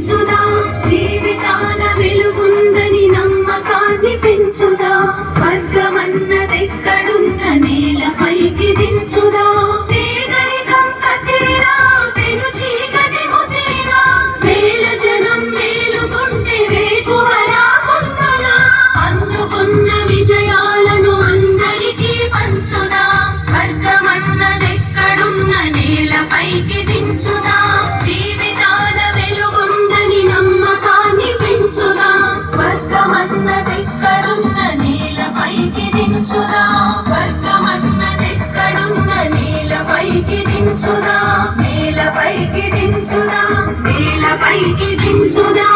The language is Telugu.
పెంచుదా, జీవితాన వెలుగుందని నమ్మకాన్ని పెంచుదా, స్వర్గమన్నదెక్కడున్న నేలపైకి దించుదా. పేదరికం కసిరినా పెను చీకటి ముసిరినా, వేల జనం మేలుకుంటే వేకువరా పొందునా, అందుకున్న విజయాలను అందరికీ పంచుదా, స్వర్గమన్నదెక్కడున్న నేలపైకి దించుదా, జీవితాల వెలుగుందని నమ్మకాన్ని పెంచుదా, స్వర్గమన్నదెక్కడున్న నేలపైకి దించుదా, స్వర్గమన్నదెక్కడున్న నేలపైకి దించుదా, నేలపైకి దించుదా, నేలపైకి దించుదా.